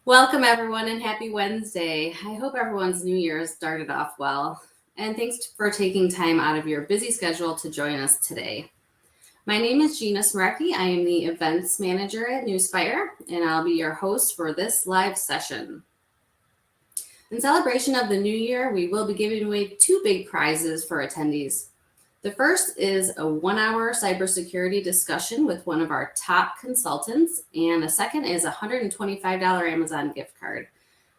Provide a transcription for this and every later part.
Welcome, everyone, and happy Wednesday. I hope everyone's new year started off well. And thanks for taking time out of your busy schedule to join us today. My name is Gina Smreki. I am the events manager at Newsfire, and I'll be your host for this live session. In celebration of the new year, we will be giving away two big prizes for attendees. The first is a 1 hour cybersecurity discussion with one of our top consultants, and the second is a $125 Amazon gift card.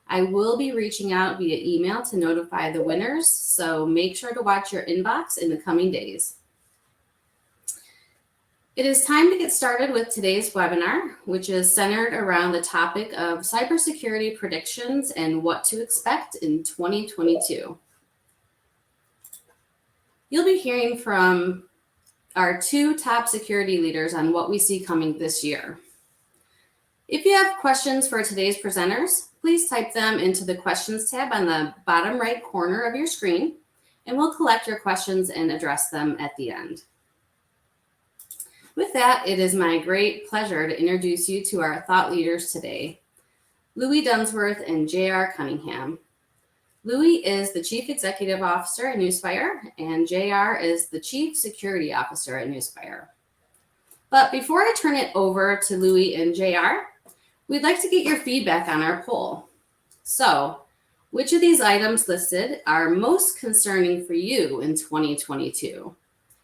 I will be reaching out via email to notify the winners, so make sure to watch your inbox in the coming days. It is time to get started with today's webinar, which is centered around the topic of cybersecurity predictions and what to expect in 2022. You'll be hearing from our two top security leaders on what we see coming this year. If you have questions for today's presenters, please type them into the questions tab on the bottom right corner of your screen, and we'll collect your questions and address them at the end. With that, it is my great pleasure to introduce you to our thought leaders today, Louis Dunsworth and J.R. Cunningham. Louis is the Chief Executive Officer at Newsfire, and JR is the Chief Security Officer at Newsfire. But before I turn it over to Louis and JR, we'd like to get your feedback on our poll. So, which of these items listed are most concerning for you in 2022?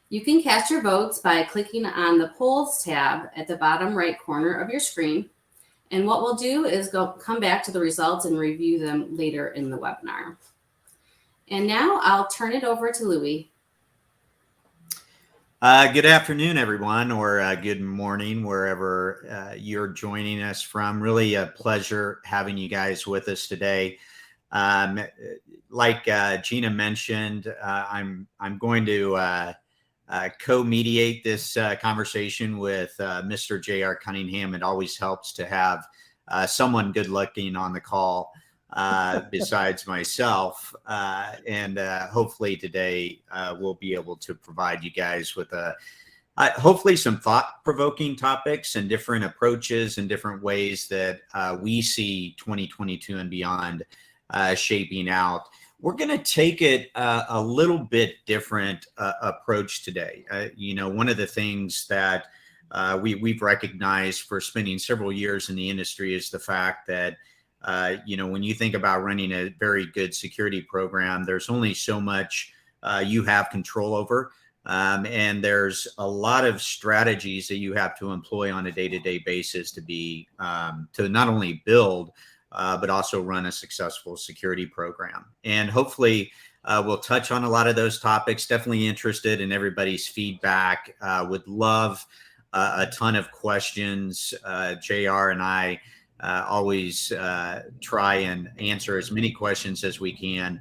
You can cast your votes by clicking on the polls tab at the bottom right corner of your screen. And what we'll do is come back to the results and review them later in the webinar. And now I'll turn it over to Louis. Good afternoon, everyone, or good morning, wherever you're joining us from. Really a pleasure having you guys with us today. Like Gina mentioned, I'm going to co-mediate this conversation with Mr. J.R. Cunningham. It always helps to have someone good looking on the call besides myself. And hopefully today we'll be able to provide you guys with hopefully some thought-provoking topics and different approaches and different ways that we see 2022 and beyond shaping out. We're going to take it a little bit different approach today. One of the things that we've recognized for spending several years in the industry is the fact that, when you think about running a very good security program, there's only so much you have control over. And there's a lot of strategies that you have to employ on a day-to-day basis to not only build, but also run a successful security program. And hopefully we'll touch on a lot of those topics. Definitely interested in everybody's feedback. Would love a ton of questions. JR and I always try and answer as many questions as we can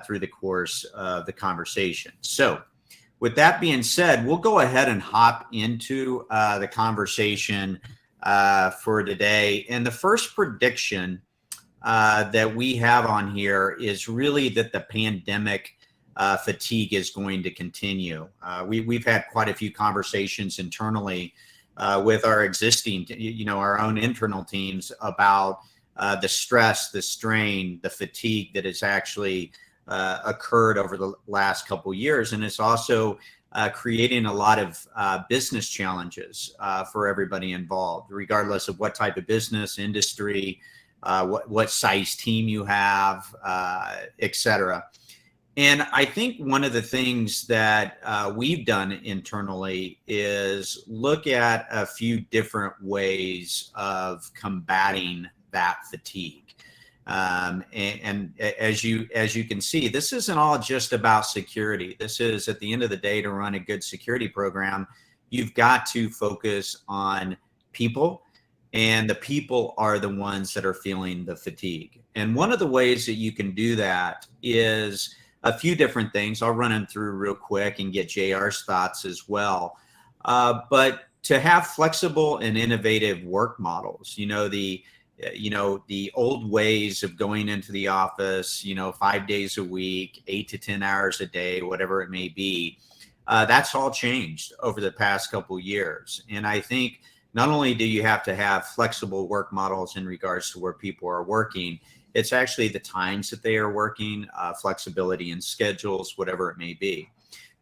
through the course of the conversation. So with that being said, we'll go ahead and hop into the conversation for today. And the first prediction that we have on here is really that the pandemic fatigue is going to continue. We've had quite a few conversations internally with our existing, our own internal teams about the stress, the strain, the fatigue that has actually occurred over the last couple of years. And it's also creating a lot of business challenges for everybody involved, regardless of what type of business, industry, what size team you have, et cetera. And I think one of the things that we've done internally is look at a few different ways of combating that fatigue. And as you can see, this isn't all just about security. This is, at the end of the day, to run a good security program, you've got to focus on people, and the people are the ones that are feeling the fatigue. And one of the ways that you can do that is a few different things. I'll run them through real quick and get JR's thoughts as well. But to have flexible and innovative work models, the old ways of going into the office, 5 days a week, 8 to 10 hours a day, whatever it may be, that's all changed over the past couple of years. And I think not only do you have to have flexible work models in regards to where people are working, it's actually the times that they are working, flexibility in schedules, whatever it may be.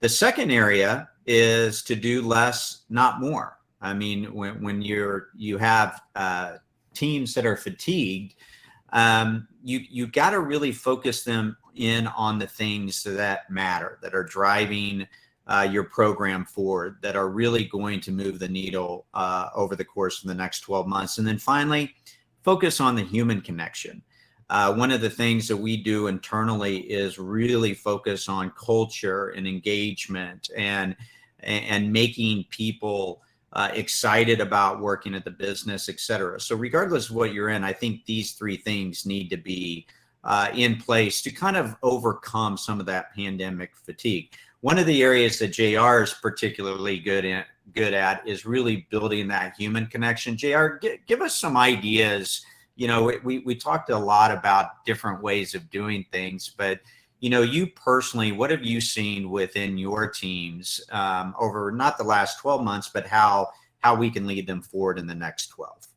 The second area is to do less, not more. I mean, when you have teams that are fatigued, you got to really focus them in on the things that matter, that are driving your program forward, that are really going to move the needle over the course of the next 12 months. And then finally, focus on the human connection. One of the things that we do internally is really focus on culture and engagement and making people excited about working at the business, et cetera. So regardless of what you're in, I think these three things need to be in place to kind of overcome some of that pandemic fatigue. One of the areas that JR is particularly good at is really building that human connection. JR, give us some ideas. You know, we talked a lot about different ways of doing things, but you personally, what have you seen within your teams over not the last 12 months, but how we can lead them forward in the next 12?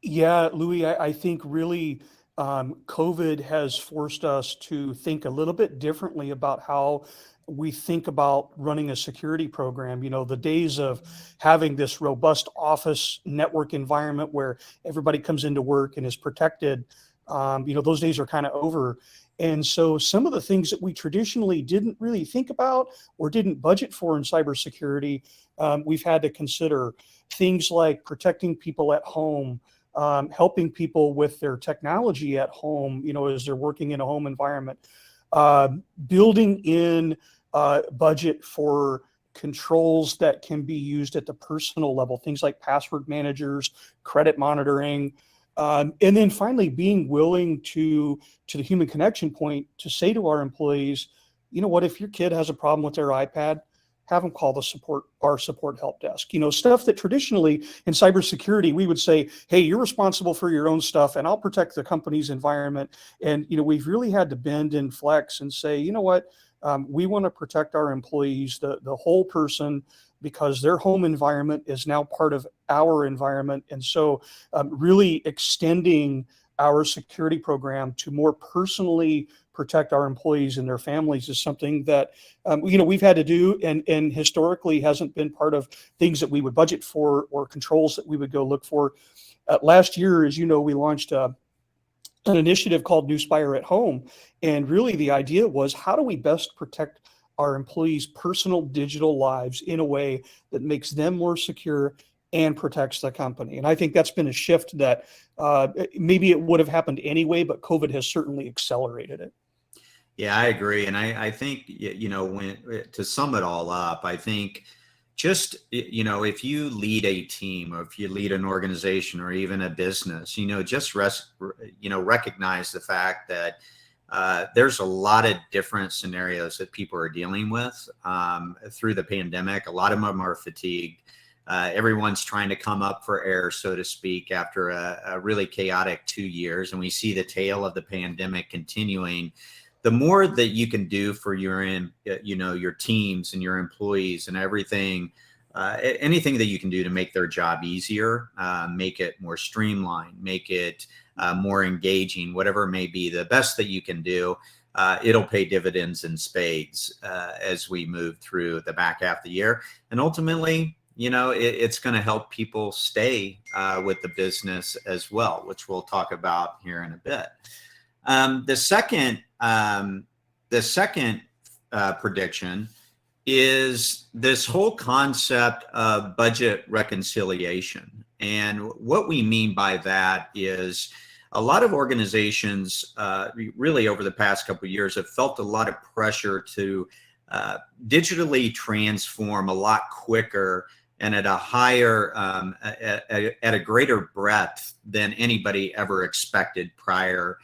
Yeah, Louis, I think really COVID has forced us to think a little bit differently about how we think about running a security program. The days of having this robust office network environment where everybody comes into work and is protected, those days are kind of over. And so some of the things that we traditionally didn't really think about or didn't budget for in cybersecurity, we've had to consider things like protecting people at home, helping people with their technology at home, as they're working in a home environment, building in budget for controls that can be used at the personal level, things like password managers, credit monitoring, and then finally being willing to the human connection point to say to our employees, what, if your kid has a problem with their iPad, have them call our support help desk. Stuff that traditionally in cybersecurity we would say, hey, you're responsible for your own stuff and I'll protect the company's environment. And we've really had to bend and flex and say, you know what, we want to protect our employees, the whole person, because their home environment is now part of our environment. And so really extending our security program to more personally protect our employees and their families is something that we've had to do, and historically hasn't been part of things that we would budget for or controls that we would go look for. Last year, as you know, we launched an initiative called New Spire at Home, and really the idea was, how do we best protect our employees' personal digital lives in a way that makes them more secure and protects the company? And I think that's been a shift that maybe it would have happened anyway, but COVID has certainly accelerated it. Yeah, I agree. And I think, to sum it all up, I think just, if you lead a team or if you lead an organization or even a business, just recognize the fact that there's a lot of different scenarios that people are dealing with through the pandemic. A lot of them are fatigued. Everyone's trying to come up for air, so to speak, after a really chaotic 2 years. And we see the tail of the pandemic continuing. The more that you can do for your teams and your employees and everything, anything that you can do to make their job easier, make it more streamlined, make it more engaging, whatever it may be, the best that you can do, it'll pay dividends in spades as we move through the back half of the year. And ultimately, it's going to help people stay with the business as well, which we'll talk about here in a bit. The second prediction is this whole concept of budget reconciliation. And what we mean by that is a lot of organizations really over the past couple of years have felt a lot of pressure to digitally transform a lot quicker and at a higher, at a greater breadth than anybody ever expected prior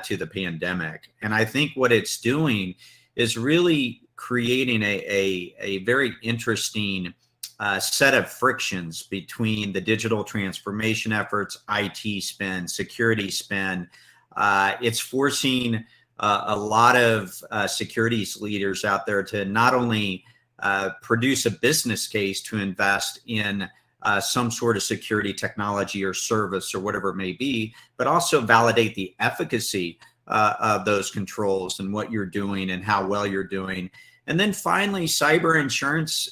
to the pandemic. And I think what it's doing is really creating a very interesting set of frictions between the digital transformation efforts, IT spend, security spend. It's forcing a lot of securities leaders out there to not only produce a business case to invest in some sort of security technology or service or whatever it may be, but also validate the efficacy of those controls and what you're doing and how well you're doing. And then finally, cyber insurance,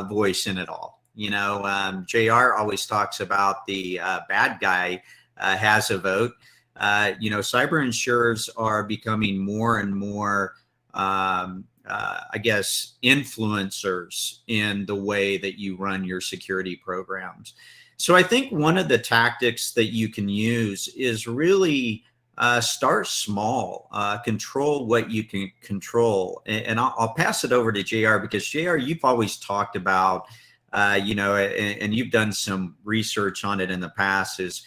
voice in it all. JR always talks about the bad guy has a vote. Cyber insurers are becoming more and more, influencers in the way that you run your security programs. So I think one of the tactics that you can use is really start small, control what you can control. And I'll pass it over to JR, because JR, you've always talked about, and you've done some research on it in the past, is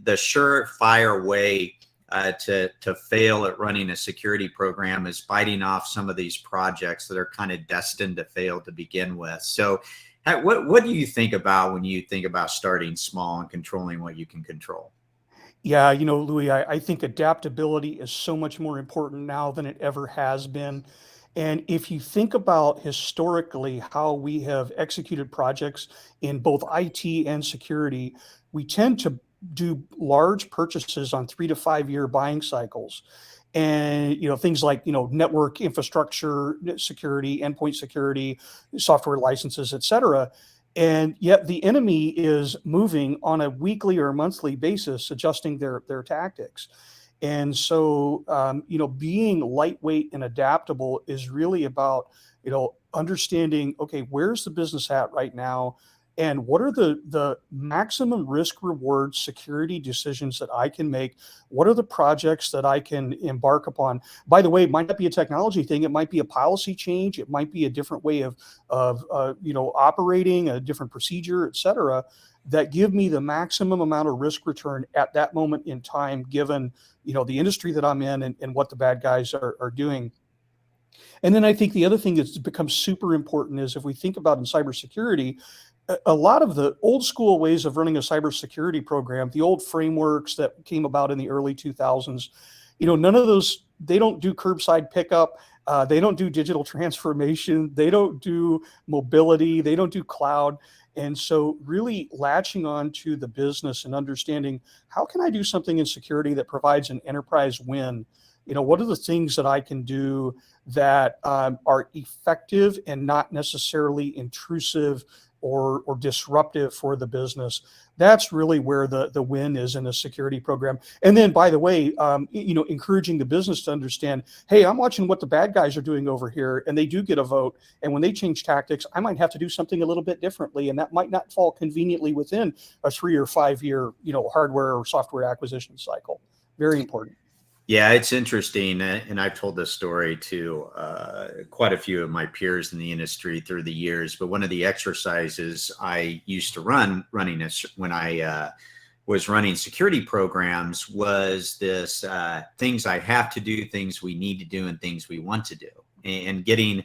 the surefire way to fail at running a security program is biting off some of these projects that are kind of destined to fail to begin with. So what do you think about when you think about starting small and controlling what you can control? Yeah, Louis, I think adaptability is so much more important now than it ever has been. And if you think about historically how we have executed projects in both IT and security, we tend to do large purchases on 3 to 5 year buying cycles. And things like network infrastructure security, endpoint security, software licenses, et cetera. And yet the enemy is moving on a weekly or monthly basis, adjusting their tactics. And so, being lightweight and adaptable is really about, understanding, okay, where's the business at right now? And what are the maximum risk reward security decisions that I can make? What are the projects that I can embark upon? By the way, it might not be a technology thing. It might be a policy change. It might be a different way of operating, a different procedure, et cetera, that give me the maximum amount of risk return at that moment in time, given, the industry that I'm in and what the bad guys are doing. And then I think the other thing that's become super important is, if we think about in cybersecurity, a lot of the old school ways of running a cybersecurity program, the old frameworks that came about in the early 2000s, none of those, they don't do curbside pickup. They don't do digital transformation. They don't do mobility. They don't do cloud. And so really latching on to the business and understanding, how can I do something in security that provides an enterprise win? What are the things that I can do that are effective and not necessarily intrusive or disruptive for the business? That's really where the win is in a security program. And then, by the way, encouraging the business to understand, hey, I'm watching what the bad guys are doing over here, and they do get a vote. And when they change tactics, I might have to do something a little bit differently, and that might not fall conveniently within a 3 or 5 year, hardware or software acquisition cycle. Very important. Yeah, it's interesting, and I've told this story to quite a few of my peers in the industry through the years. But one of the exercises I used to when I was running security programs was this: things I have to do, things we need to do, and things we want to do, and getting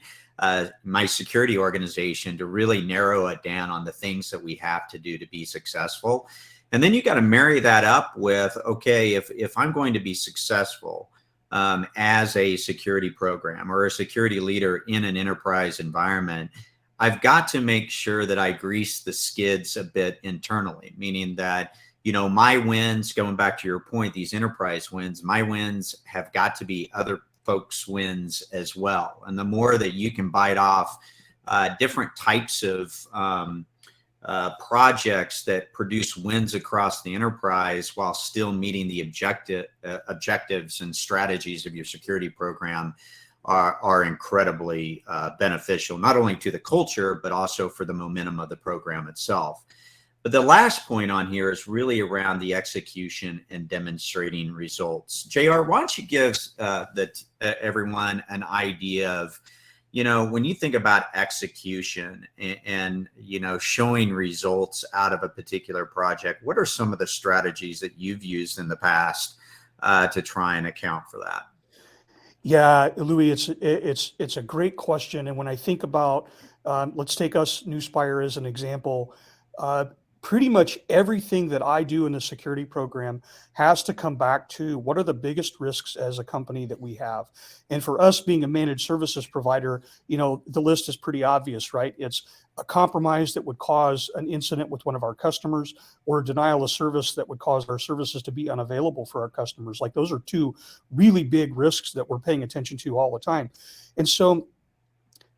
my security organization to really narrow it down on the things that we have to do to be successful. And then you got to marry that up with, okay, if I'm going to be successful as a security program or a security leader in an enterprise environment, I've got to make sure that I grease the skids a bit internally, meaning that, my wins, going back to your point, these enterprise wins, my wins have got to be other folks' wins as well. And the more that you can bite off different types of projects that produce wins across the enterprise while still meeting the objectives and strategies of your security program are incredibly beneficial, not only to the culture, but also for the momentum of the program itself. But the last point on here is really around the execution and demonstrating results. JR, why don't you give everyone an idea of, when you think about execution and showing results out of a particular project, what are some of the strategies that you've used in the past to try and account for that? Yeah, Louis, it's a great question. And when I think about, let's take us, Newspire, as an example. pretty much everything that I do in the security program has to come back to what are the biggest risks as a company that we have. And for us being a managed services provider, the list is pretty obvious, right? It's a compromise that would cause an incident with one of our customers, or a denial of service that would cause our services to be unavailable for our customers. Like, those are two really big risks that we're paying attention to all the time. And so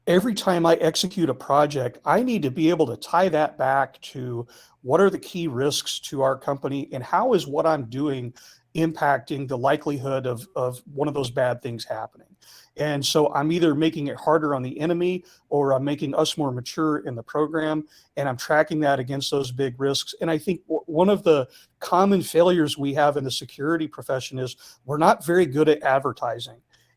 every time I execute a project, I need to be able to tie that back to what are the key risks to our company, and how is what I'm doing impacting the likelihood of one of those bad things happening. And so I'm either making it harder on the enemy, or I'm making us more mature in the program, and I'm tracking that against those big risks. And I think one of the common failures we have in the security profession is we're not very good at advertising.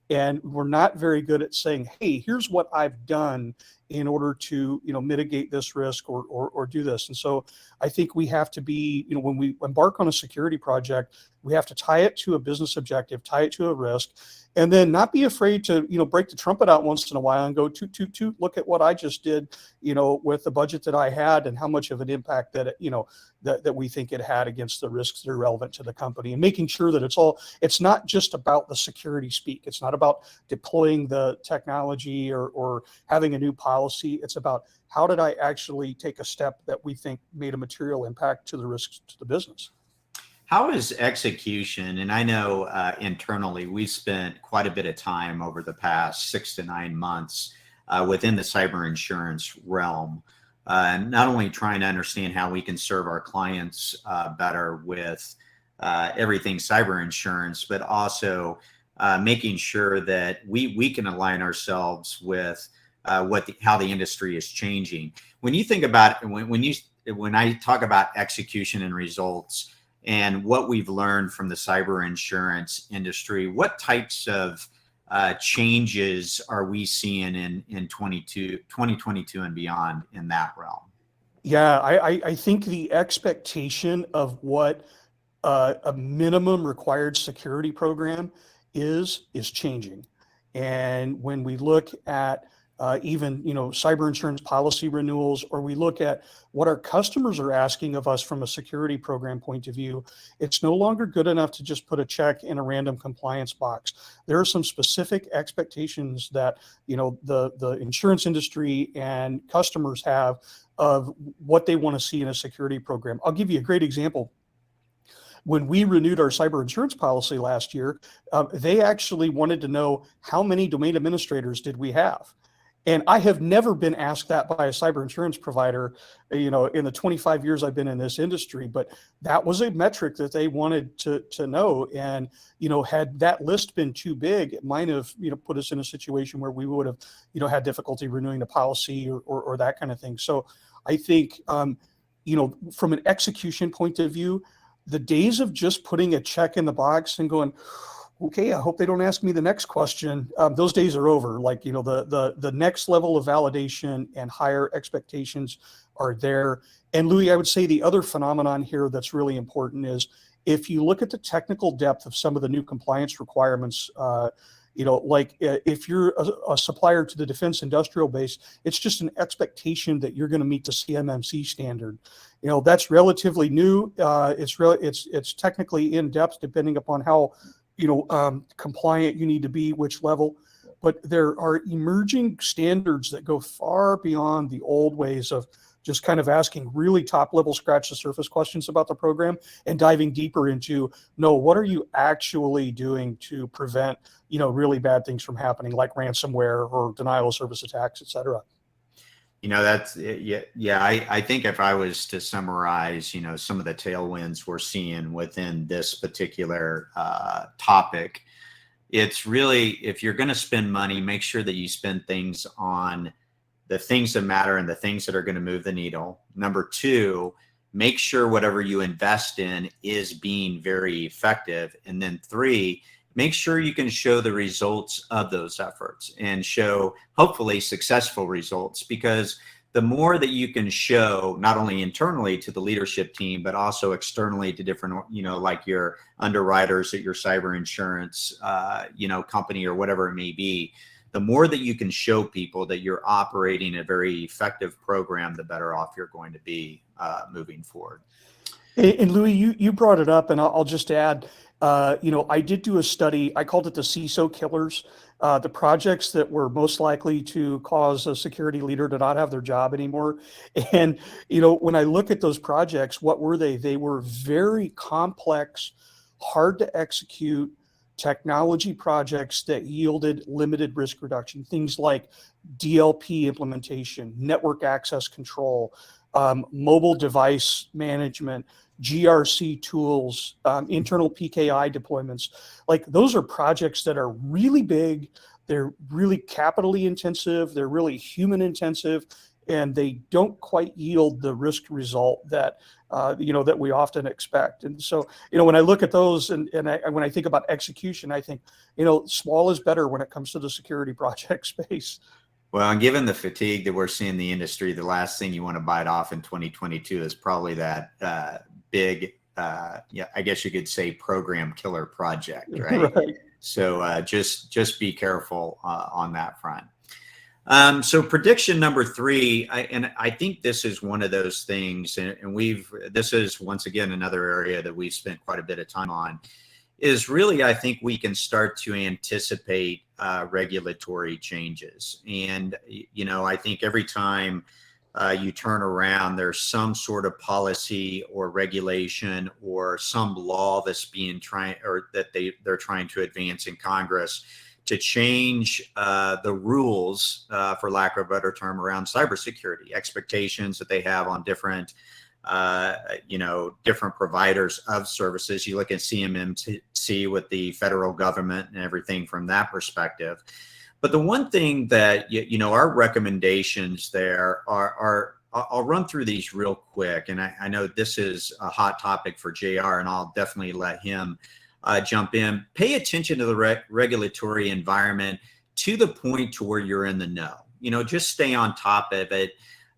And we're not very good at saying, hey, here's what I've done in order to, mitigate this risk, or do this. And so I think we have to be, when we embark on a security project, we have to tie it to a business objective, tie it to a risk, and then not be afraid to, break the trumpet out once in a while and go, toot, toot, toot, look at what I just did, with the budget that I had, and how much of an impact that, that we think it had against the risks that are relevant to the company, and making sure that it's not just about the security speak. It's not about deploying the technology or having a new policy. It's about, how did I actually take a step that we think made a material impact to the risks to the business? How is execution? And I know internally we spent quite a bit of time over the past 6 to 9 months within the cyber insurance realm, not only trying to understand how we can serve our clients better with everything cyber insurance, but also making sure that we can align ourselves with how the industry is changing. When you think about when I talk about execution and results, and what we've learned from the cyber insurance industry, what types of changes are we seeing in 2022 and beyond in that realm? Yeah, I think the expectation of what a minimum required security program is changing. And when we look at even cyber insurance policy renewals, or we look at what our customers are asking of us from a security program point of view, it's no longer good enough to just put a check in a random compliance box. There are some specific expectations that the insurance industry and customers have of what they want to see in a security program. I'll give you a great example. When we renewed our cyber insurance policy last year, they actually wanted to know, how many domain administrators did we have? And I have never been asked that by a cyber insurance provider, in the 25 years I've been in this industry. But that was a metric that they wanted to know. And, had that list been too big, it might have, put us in a situation where we would have, had difficulty renewing the policy, or that kind of thing. So I think, from an execution point of view, the days of just putting a check in the box and going, okay, I hope they don't ask me the next question, those days are over. Like, the next level of validation and higher expectations are there. And Louis, I would say the other phenomenon here that's really important is, if you look at the technical depth of some of the new compliance requirements, like if you're a supplier to the defense industrial base, it's just an expectation that you're going to meet the CMMC standard. That's relatively new. It's technically in depth, depending upon how compliant you need to be, which level. But there are emerging standards that go far beyond the old ways of just kind of asking really top level, scratch the surface questions about the program, and diving deeper into, no, what are you actually doing to prevent, really bad things from happening, like ransomware or denial of service attacks, et cetera. That's I think if I was to summarize, some of the tailwinds we're seeing within this particular topic, it's really, if you're going to spend money, make sure that you spend things on the things that matter and the things that are going to move the needle. Number two, make sure whatever you invest in is being very effective. And then three, make sure you can show the results of those efforts and show hopefully successful results, because the more that you can show, not only internally to the leadership team, but also externally to different, like your underwriters at your cyber insurance, company, or whatever it may be, the more that you can show people that you're operating a very effective program, the better off you're going to be moving forward. And Louis, you brought it up, and I'll just add, I did do a study. I called it the CISO killers, the projects that were most likely to cause a security leader to not have their job anymore. And, when I look at those projects, what were they? They were very complex, hard to execute technology projects that yielded limited risk reduction. Things like DLP implementation, network access control, mobile device management, GRC tools, internal PKI deployments. Like, those are projects that are really big. They're really capitally intensive. They're really human intensive, and they don't quite yield the risk result that that we often expect. And so, when I look at those and when I think about execution, I think, small is better when it comes to the security project space. Well, and given the fatigue that we're seeing in the industry, the last thing you want to bite off in 2022 is probably that big, I guess you could say, program killer project, right? Right. So just be careful on that front. So prediction number 3, I think this is one of those things, and this is once again another area that we've spent quite a bit of time on, is really, I think we can start to anticipate regulatory changes. And, I think every time you turn around, there's some sort of policy or regulation or some law that's they're trying to advance in Congress to change the rules, for lack of a better term, around cybersecurity, expectations that they have on different different providers of services. You look at CMMC with the federal government and everything from that perspective. But the one thing that, our recommendations there are I'll run through these real quick. And I know this is a hot topic for JR, and I'll definitely let him jump in. Pay attention to the regulatory environment to the point to where you're in the know. Just stay on top of it.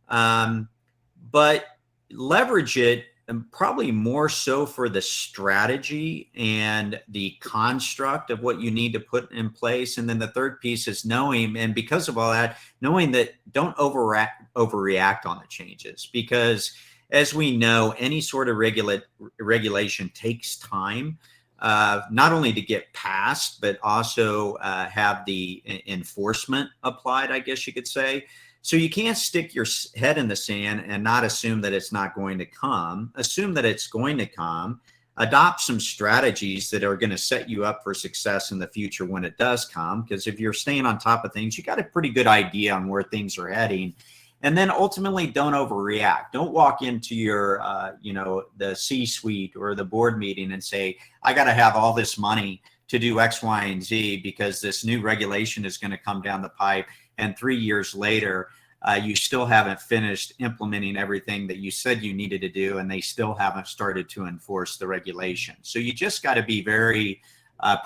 But leverage it, and probably more so for the strategy and the construct of what you need to put in place. And then the third piece is knowing, and because of all that, knowing that don't overreact on the changes, because as we know, any sort of regulation takes time, not only to get passed, but also have the enforcement applied, I guess you could say. So you can't stick your head in the sand and not assume that it's not going to come. Assume that it's going to come. Adopt some strategies that are going to set you up for success in the future when it does come. Because if you're staying on top of things, you got a pretty good idea on where things are heading. And then ultimately, don't overreact. Don't walk into your, the C-suite or the board meeting and say, I got to have all this money to do X, Y, and Z because this new regulation is going to come down the pipe. And 3 years later, you still haven't finished implementing everything that you said you needed to do, and they still haven't started to enforce the regulation. So you just got to be very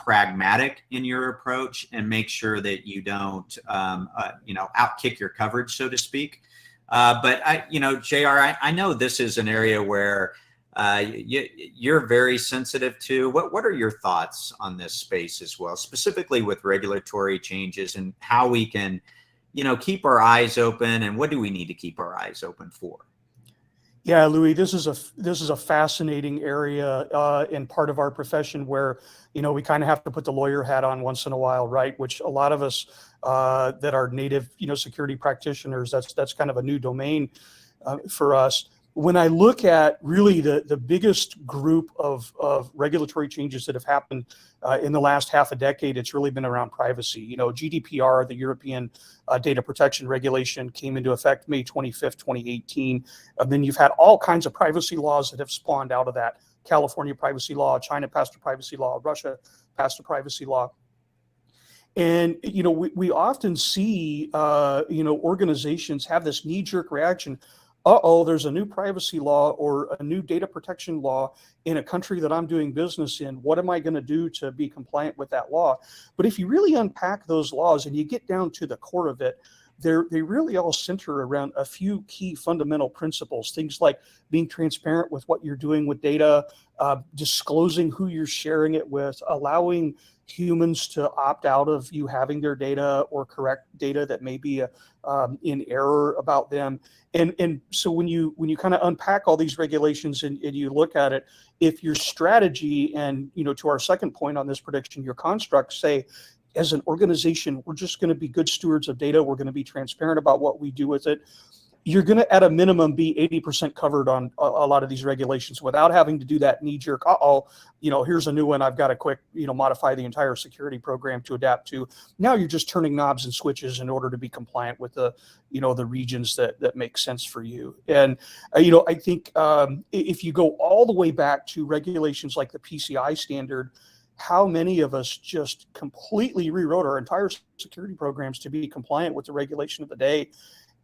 pragmatic in your approach and make sure that you don't, outkick your coverage, so to speak. But JR, I know this is an area where you're very sensitive to. What are your thoughts on this space as well, specifically with regulatory changes and how we can, keep our eyes open, and what do we need to keep our eyes open for? Yeah, Louis, this is a fascinating area in part of our profession where, we kind of have to put the lawyer hat on once in a while, right? Which a lot of us that are native, security practitioners, that's kind of a new domain for us. When I look at really the biggest group of regulatory changes that have happened in the last half a decade, it's really been around privacy. GDPR, the European Data Protection Regulation, came into effect May 25th, 2018. And then you've had all kinds of privacy laws that have spawned out of that. California privacy law, China passed a privacy law, Russia passed a privacy law. And, we often see, organizations have this knee-jerk reaction. There's a new privacy law or a new data protection law in a country that I'm doing business in. What am I going to do to be compliant with that law? But if you really unpack those laws and you get down to the core of it, they really all center around a few key fundamental principles, things like being transparent with what you're doing with data, disclosing who you're sharing it with, allowing humans to opt out of you having their data or correct data that may be in error about them. And so when you kind of unpack all these regulations and you look at it, if your strategy and, to our second point on this prediction, your constructs say, as an organization, we're just going to be good stewards of data. We're going to be transparent about what we do with it. You're going to, at a minimum, be 80% covered on a lot of these regulations without having to do that knee-jerk, here's a new one, I've got to quick, modify the entire security program to adapt to. Now you're just turning knobs and switches in order to be compliant with the regions that make sense for you. And, I think if you go all the way back to regulations like the PCI standard, how many of us just completely rewrote our entire security programs to be compliant with the regulation of the day?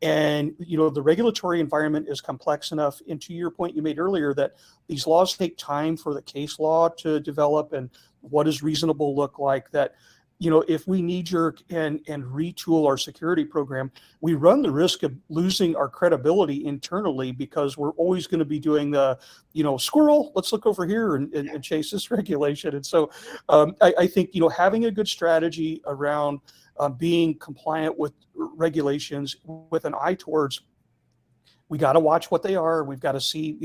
And, the regulatory environment is complex enough. And to your point you made earlier, that these laws take time for the case law to develop and what does reasonable look like, that, if we knee jerk and retool our security program, we run the risk of losing our credibility internally because we're always going to be doing the, squirrel, let's look over here and chase this regulation. And so I think, having a good strategy around being compliant with regulations with an eye towards, we got to watch what they are. We've got to see,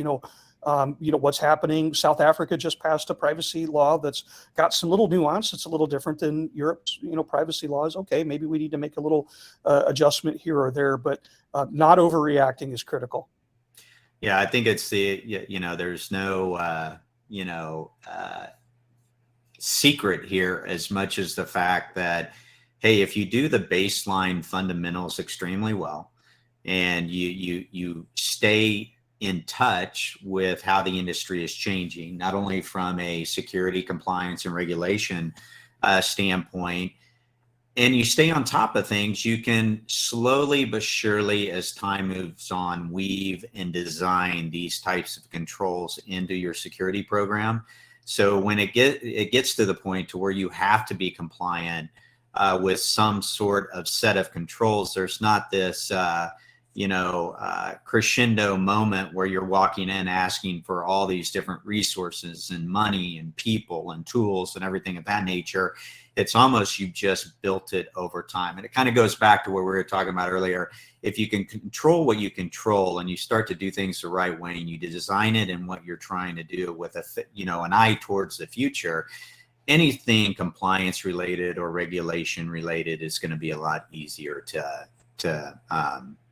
what's happening. South Africa just passed a privacy law that's got some little nuance. It's a little different than Europe's, privacy laws. Okay, maybe we need to make a little adjustment here or there, but not overreacting is critical. Yeah, I think it's there's no, secret here as much as the fact that, hey, if you do the baseline fundamentals extremely well and you stay in touch with how the industry is changing, not only from a security, compliance, and regulation standpoint, and you stay on top of things, you can slowly but surely, as time moves on, weave and design these types of controls into your security program. So when it gets to the point to where you have to be compliant with some sort of set of controls, there's not this crescendo moment where you're walking in asking for all these different resources and money and people and tools and everything of that nature. It's almost you've just built it over time. And it kind of goes back to what we were talking about earlier. If you can control what you control and you start to do things the right way and you design it and what you're trying to do with an eye towards the future, anything compliance related or regulation related is going to be a lot easier to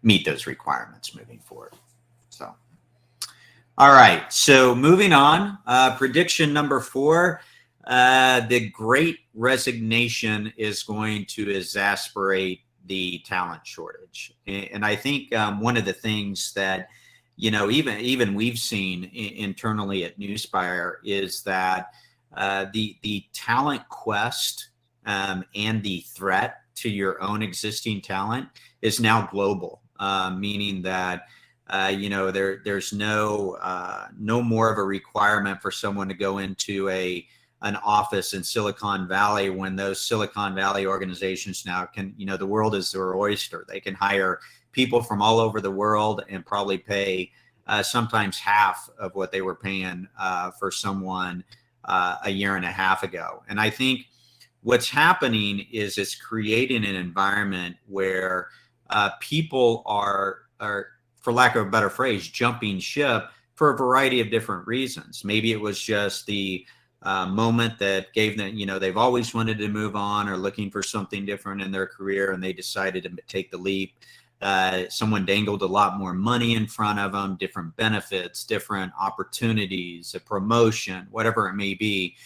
meet those requirements moving forward. So, all right. So moving on, prediction number 4, the Great Resignation is going to exasperate the talent shortage. And I think one of the things that, even we've seen internally at Newspire is that the talent quest and the threat to your own existing talent is now global, meaning that there's no more of a requirement for someone to go into an office in Silicon Valley when those Silicon Valley organizations now can, the world is their oyster. They can hire people from all over the world and probably pay sometimes half of what they were paying for someone a year and a half ago. And I think what's happening is it's creating an environment where people are, for lack of a better phrase, jumping ship for a variety of different reasons. Maybe it was just the moment that gave them, they've always wanted to move on or looking for something different in their career and they decided to take the leap. Someone dangled a lot more money in front of them, different benefits, different opportunities, a promotion, whatever it may be.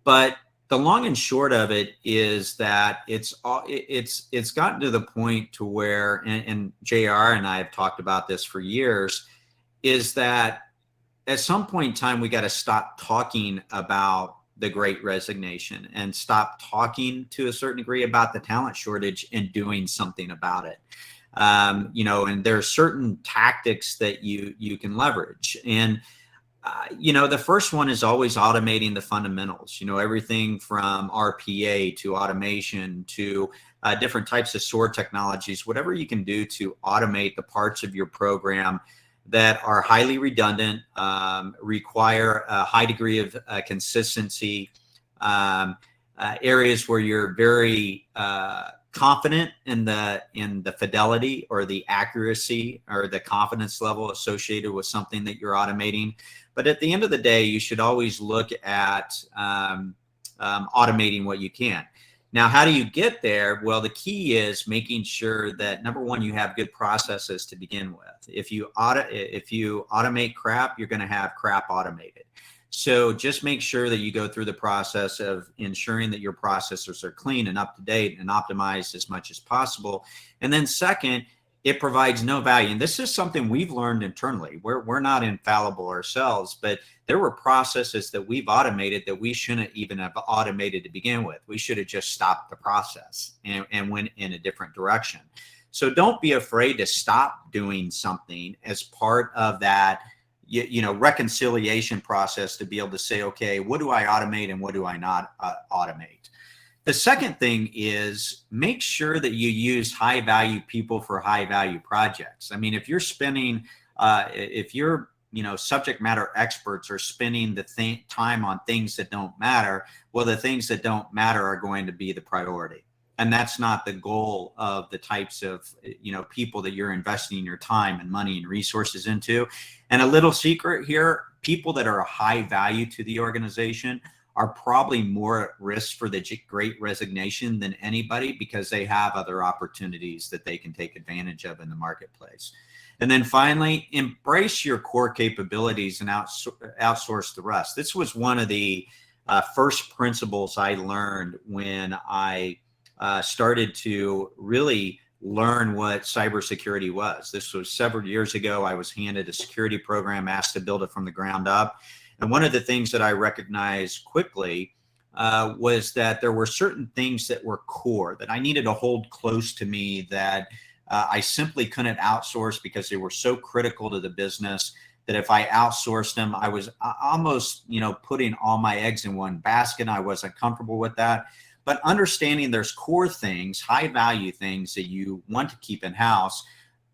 But the long and short of it is that it's gotten to the point to where, and JR and I have talked about this for years, is that at some point in time, we got to stop talking about the Great Resignation and stop talking to a certain degree about the talent shortage and doing something about it. And there are certain tactics that you can leverage. And The first one is always automating the fundamentals, everything from RPA to automation to different types of SOAR technologies, whatever you can do to automate the parts of your program that are highly redundant, require a high degree of consistency, areas where you're very confident in the fidelity or the accuracy or the confidence level associated with something that you're automating. But at the end of the day, you should always look at automating what you can. Now, how do you get there? Well, the key is making sure that, number one, you have good processes to begin with. If you automate crap, you're going to have crap automated. So just make sure that you go through the process of ensuring that your processes are clean and up to date and optimized as much as possible. And then second, it provides no value. And this is something we've learned internally. We're not infallible ourselves, but there were processes that we've automated that we shouldn't even have automated to begin with. We should have just stopped the process and went in a different direction. So don't be afraid to stop doing something as part of that reconciliation process, to be able to say, okay, what do I automate and what do I not automate? The second thing is make sure that you use high value people for high value projects. I mean, if you're spending, if your subject matter experts are spending the time on things that don't matter, well, the things that don't matter are going to be the priority. And that's not the goal of the types of people that you're investing your time and money and resources into. And a little secret here, people that are a high value to the organization are probably more at risk for the Great Resignation than anybody, because they have other opportunities that they can take advantage of in the marketplace. And then finally, embrace your core capabilities and outsource the rest. This was one of the first principles I learned when I started to really learn what cybersecurity was. This was several years ago. I was handed a security program, asked to build it from the ground up. And one of the things that I recognized quickly was that there were certain things that were core that I needed to hold close to me, that I simply couldn't outsource because they were so critical to the business, that if I outsourced them, I was almost, putting all my eggs in one basket. I wasn't comfortable with that. But understanding there's core things, high value things that you want to keep in house,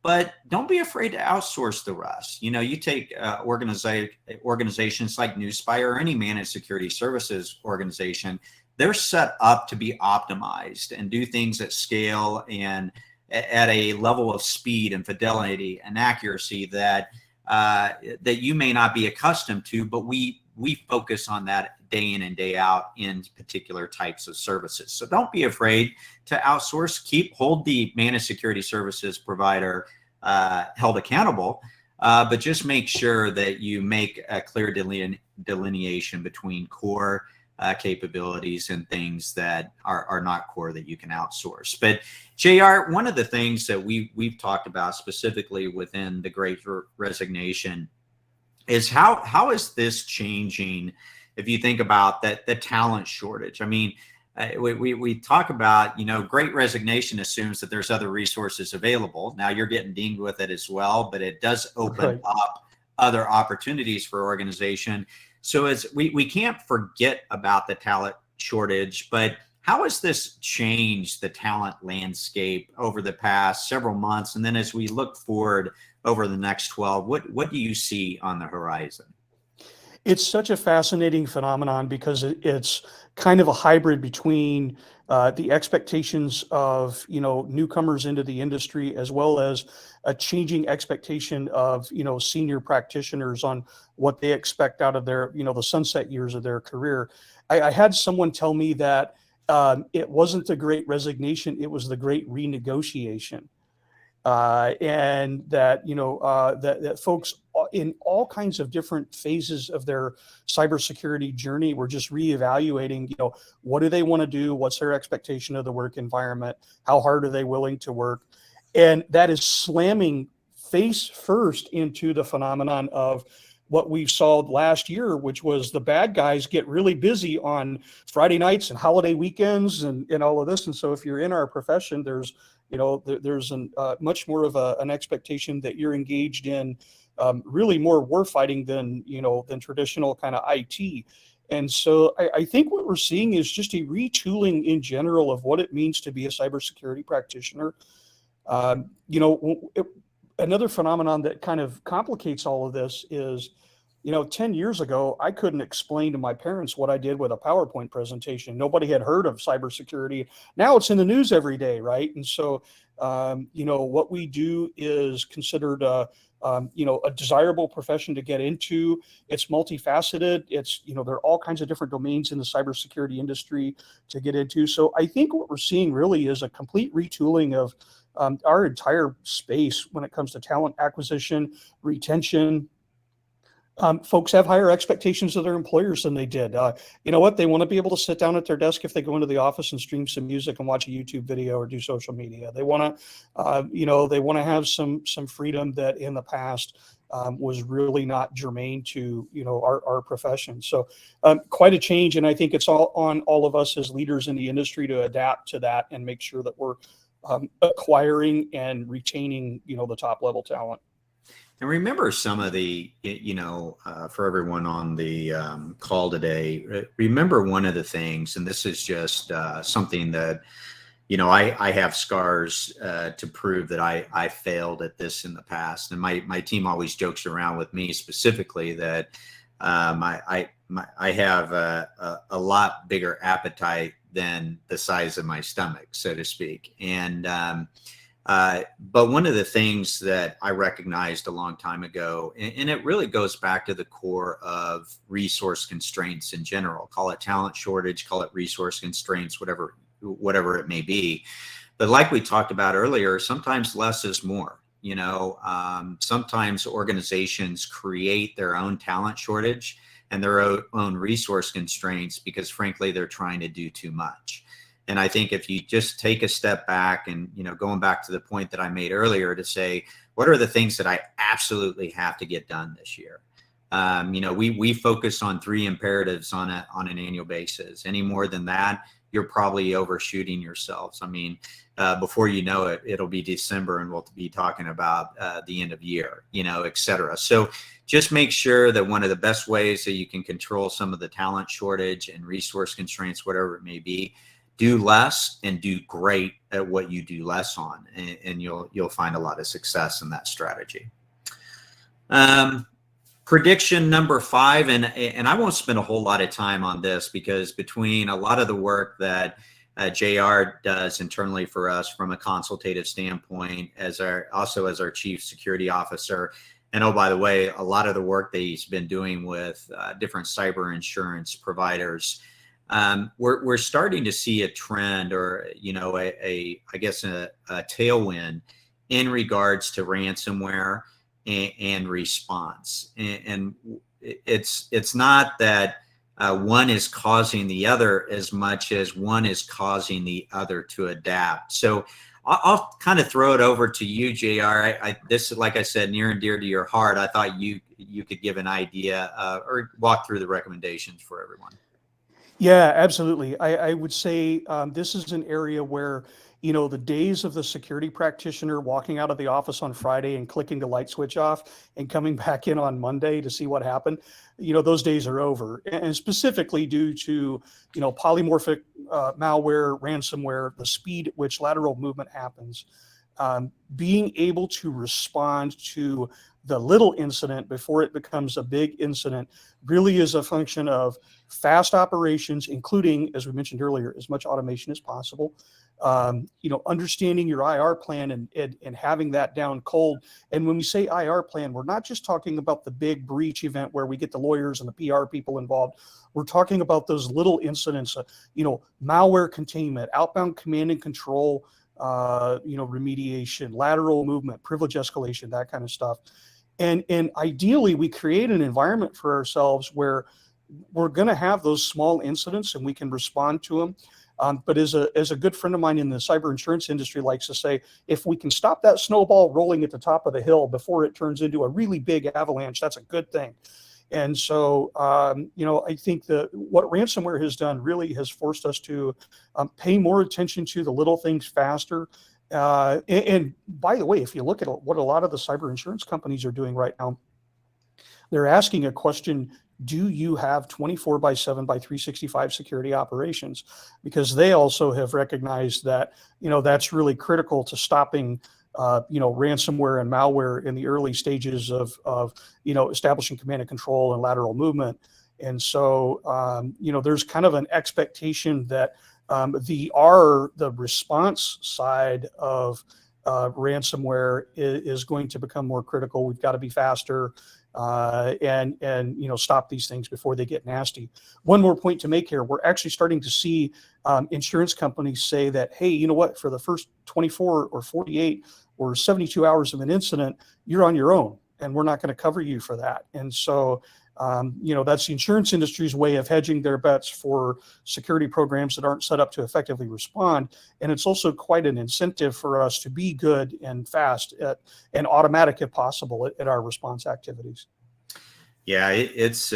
but don't be afraid to outsource the rest. You take organizations like Newspire or any managed security services organization, they're set up to be optimized and do things at scale and at a level of speed and fidelity and accuracy that you may not be accustomed to, but we focus on that day in and day out in particular types of services. So don't be afraid to outsource. Hold the managed security services provider held accountable, but just make sure that you make a clear delineation between core capabilities and things that are not core that you can outsource. But JR, one of the things that we've talked about specifically within the Great Resignation is how is this changing? If you think about that, the talent shortage. I mean, we talk about, Great Resignation assumes that there's other resources available. Now you're getting dinged with it as well, but it does open up other opportunities for organization. So we can't forget about the talent shortage, but how has this changed the talent landscape over the past several months? And then as we look forward over the next 12, what do you see on the horizon? It's such a fascinating phenomenon because it's kind of a hybrid between the expectations of newcomers into the industry, as well as a changing expectation of senior practitioners on what they expect out of their the sunset years of their career. I had someone tell me that it wasn't the Great Resignation; it was the Great Renegotiation. And that that folks in all kinds of different phases of their cybersecurity journey were just reevaluating, what do they want to do? What's their expectation of the work environment? How hard are they willing to work? And that is slamming face first into the phenomenon of what we saw last year, which was the bad guys get really busy on Friday nights and holiday weekends and all of this. And so if you're in our profession, there's much more of an expectation that you're engaged in really more war fighting than, than traditional kind of IT. And so I think what we're seeing is just a retooling in general of what it means to be a cybersecurity practitioner. Um, you know, it, Another phenomenon that kind of complicates all of this is, 10 years ago, I couldn't explain to my parents what I did with a PowerPoint presentation. Nobody had heard of cybersecurity. Now it's in the news every day, right? And so, what we do is considered a desirable profession to get into. It's multifaceted. There are all kinds of different domains in the cybersecurity industry to get into. So I think what we're seeing really is a complete retooling of our entire space when it comes to talent acquisition, retention. Folks have higher expectations of their employers than they did. You know what? They want to be able to sit down at their desk if they go into the office and stream some music and watch a YouTube video or do social media. They want to, they want to have some freedom that in the past was really not germane to, our profession. So quite a change, and I think it's all on all of us as leaders in the industry to adapt to that and make sure that we're acquiring and retaining, the top level talent. And remember some of the, for everyone on the call today, remember one of the things, and this is just something that, I have scars to prove that I failed at this in the past. And my team always jokes around with me specifically that I have a lot bigger appetite than the size of my stomach, so to speak. And but one of the things that I recognized a long time ago, and it really goes back to the core of resource constraints in general, call it talent shortage, call it resource constraints, whatever it may be. But like we talked about earlier, sometimes less is more. Sometimes organizations create their own talent shortage and their own resource constraints because frankly, they're trying to do too much. And I think if you just take a step back and, going back to the point that I made earlier to say, what are the things that I absolutely have to get done this year? We focus on 3 imperatives on an annual basis. Any more than that, you're probably overshooting yourselves. I mean, before you know it, it'll be December and we'll be talking about the end of year, et cetera. So just make sure that one of the best ways that you can control some of the talent shortage and resource constraints, whatever it may be, do less and do great at what you do less on, and you'll find a lot of success in that strategy. Prediction number 5, and I won't spend a whole lot of time on this because between a lot of the work that JR does internally for us from a consultative standpoint, also as our chief security officer, and oh, by the way, a lot of the work that he's been doing with different cyber insurance providers. We're starting to see a trend or, a tailwind in regards to ransomware and response. And it's not that one is causing the other as much as one is causing the other to adapt. So I'll kind of throw it over to you, JR. This is, like I said, near and dear to your heart. I thought you could give an idea or walk through the recommendations for everyone. Yeah, absolutely. I would say this is an area where, the days of the security practitioner walking out of the office on Friday and clicking the light switch off and coming back in on Monday to see what happened, those days are over. And specifically due to, polymorphic malware, ransomware, the speed at which lateral movement happens, being able to respond to the little incident before it becomes a big incident really is a function of fast operations, including, as we mentioned earlier, as much automation as possible. Understanding your IR plan and having that down cold. And when we say IR plan, we're not just talking about the big breach event where we get the lawyers and the PR people involved. We're talking about those little incidents, malware containment, outbound command and control, remediation, lateral movement, privilege escalation, that kind of stuff. And ideally, we create an environment for ourselves where we're going to have those small incidents and we can respond to them. But as a good friend of mine in the cyber insurance industry likes to say, if we can stop that snowball rolling at the top of the hill before it turns into a really big avalanche, that's a good thing. And so, I think that what ransomware has done really has forced us to pay more attention to the little things faster. And by the way, if you look at what a lot of the cyber insurance companies are doing right now, They're asking a question: do you have 24/7 by 365 security operations? Because they also have recognized that, that's really critical to stopping ransomware and malware in the early stages of establishing command and control and lateral movement. And so, there's kind of an expectation that the response side of ransomware is going to become more critical. We've got to be faster and stop these things before they get nasty. One more point to make here: we're actually starting to see insurance companies say that, hey, you know what? For the first 24 or 48 or 72 hours of an incident, you're on your own, and we're not going to cover you for that. And so, that's the insurance industry's way of hedging their bets for security programs that aren't set up to effectively respond. And it's also quite an incentive for us to be good and fast and automatic, if possible, at our response activities. Yeah, it's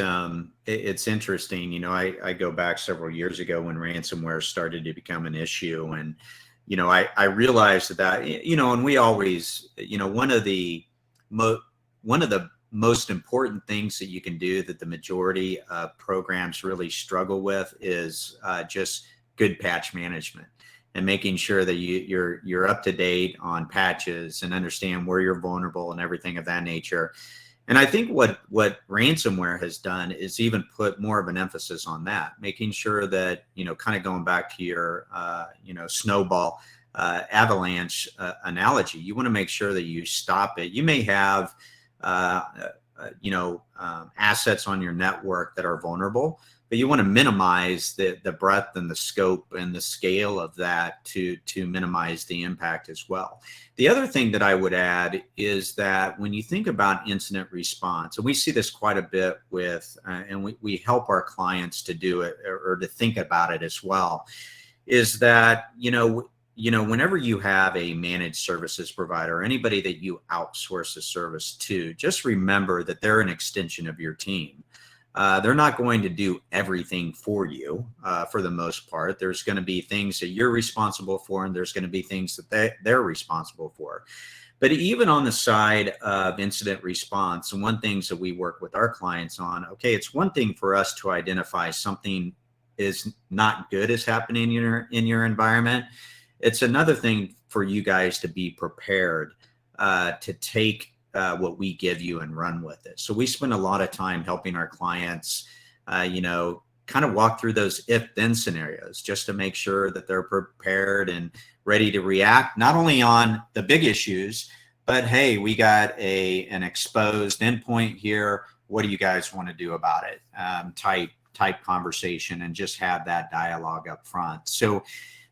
interesting. I go back several years ago when ransomware started to become an issue, and I realized that and we always one of the most important things that you can do that the majority of programs really struggle with is just good patch management and making sure that you're up to date on patches and understand where you're vulnerable and everything of that nature. And I think what ransomware has done is even put more of an emphasis on that, making sure that, kind of going back to your, snowball avalanche analogy, you want to make sure that you stop it. You may have, assets on your network that are vulnerable, but you want to minimize the breadth and the scope and the scale of that to minimize the impact as well. The other thing that I would add is that when you think about incident response, and we see this quite a bit with, and we help our clients to do it or to think about it as well, is that, whenever you have a managed services provider or anybody that you outsource a service to, just remember that they're an extension of your team. They're not going to do everything for you for the most part. There's going to be things that you're responsible for, and there's going to be things that they're responsible for. But even on the side of incident response, and one things that we work with our clients on, okay, it's one thing for us to identify something is not good is happening in your environment. It's another thing for you guys to be prepared to take what we give you and run with it. So we spend a lot of time helping our clients, kind of walk through those if-then scenarios just to make sure that they're prepared and ready to react, not only on the big issues, but hey, we got an exposed endpoint here. What do you guys want to do about it? Type conversation, and just have that dialogue up front. So